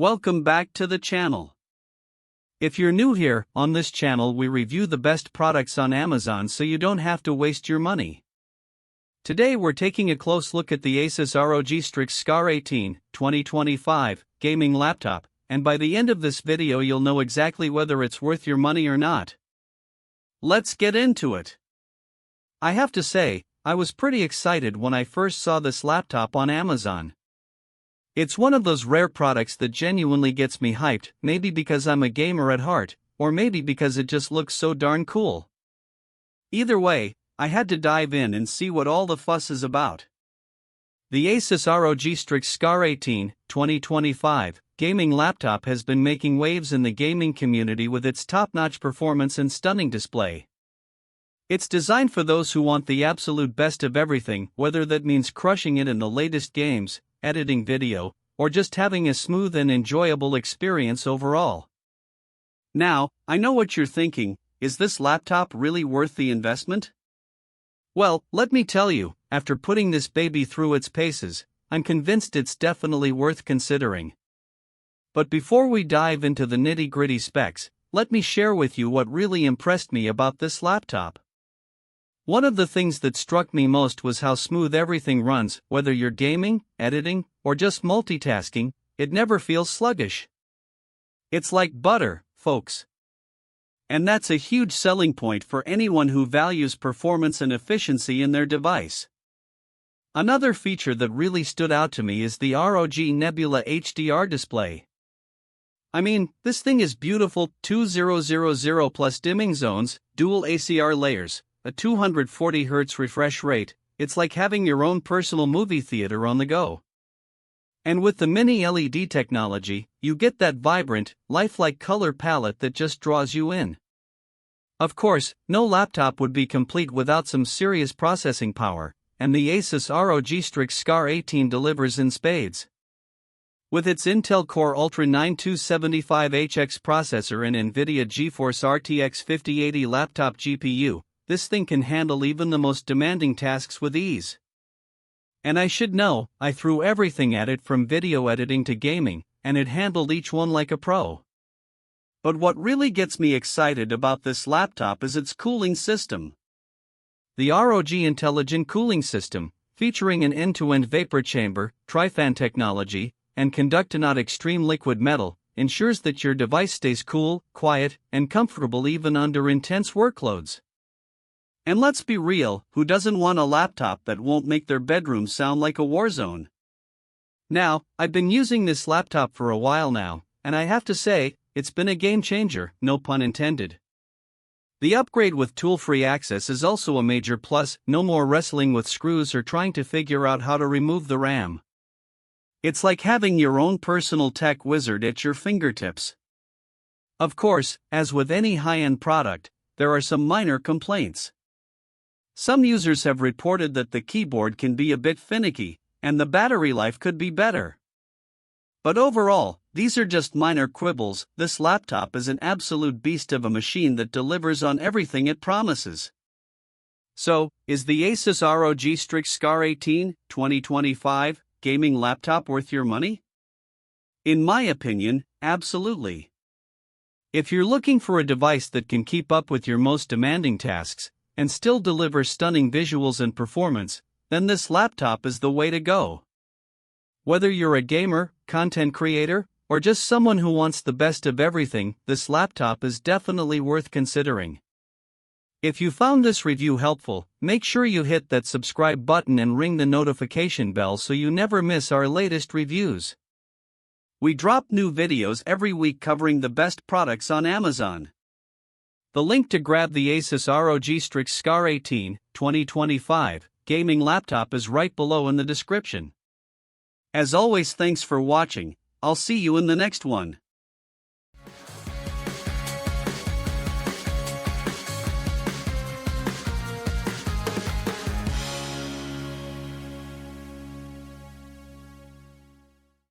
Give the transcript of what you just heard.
Welcome back to the channel. If you're new here, on this channel we review the best products on Amazon so you don't have to waste your money. Today we're taking a close look at the Asus ROG Strix Scar 18, 2025, gaming laptop, and by the end of this video you'll know exactly whether it's worth your money or not. Let's get into it. I have to say, I was pretty excited when I first saw this laptop on Amazon. It's one of those rare products that genuinely gets me hyped, maybe because I'm a gamer at heart, or maybe because it just looks so darn cool. Either way, I had to dive in and see what all the fuss is about. The Asus ROG Strix Scar 18, 2025, gaming laptop has been making waves in the gaming community with its top-notch performance and stunning display. It's designed for those who want the absolute best of everything, whether that means crushing it in the latest games, editing video, or just having a smooth and enjoyable experience overall. Now, I know what you're thinking, is this laptop really worth the investment? Well, let me tell you, after putting this baby through its paces, I'm convinced it's definitely worth considering. But before we dive into the nitty-gritty specs, let me share with you what really impressed me about this laptop. One of the things that struck me most was how smooth everything runs, whether you're gaming, editing, or just multitasking, it never feels sluggish. It's like butter, folks. And that's a huge selling point for anyone who values performance and efficiency in their device. Another feature that really stood out to me is the ROG Nebula HDR display. I mean, this thing is beautiful, 2000 plus dimming zones, dual ACR layers, a 240Hz refresh rate. It's like having your own personal movie theater on the go. And with the mini LED technology, you get that vibrant, lifelike color palette that just draws you in. Of course, no laptop would be complete without some serious processing power, and the Asus ROG Strix Scar 18 delivers in spades. With its Intel Core Ultra 9275HX processor and NVIDIA GeForce RTX 5080 laptop GPU, this thing can handle even the most demanding tasks with ease. And I should know, I threw everything at it from video editing to gaming, and it handled each one like a pro. But what really gets me excited about this laptop is its cooling system. The ROG Intelligent Cooling System, featuring an end-to-end vapor chamber, tri-fan technology, and conductanot extreme liquid metal, ensures that your device stays cool, quiet, and comfortable even under intense workloads. And let's be real, who doesn't want a laptop that won't make their bedroom sound like a war zone? Now, I've been using this laptop for a while now, and I have to say, it's been a game changer, no pun intended. The upgrade with tool-free access is also a major plus, no more wrestling with screws or trying to figure out how to remove the RAM. It's like having your own personal tech wizard at your fingertips. Of course, as with any high-end product, there are some minor complaints. Some users have reported that the keyboard can be a bit finicky, and the battery life could be better. But overall, these are just minor quibbles. This laptop is an absolute beast of a machine that delivers on everything it promises. So, is the Asus ROG Strix Scar 18, 2025, gaming laptop worth your money? In my opinion, absolutely. If you're looking for a device that can keep up with your most demanding tasks, and still deliver stunning visuals and performance, then this laptop is the way to go. Whether you're a gamer, content creator, or just someone who wants the best of everything, this laptop is definitely worth considering. If you found this review helpful, make sure you hit that subscribe button and ring the notification bell so you never miss our latest reviews. We drop new videos every week covering the best products on Amazon. The link to grab the Asus ROG Strix Scar 18, 2025, gaming laptop is right below in the description. As always, thanks for watching. I'll see you in the next one.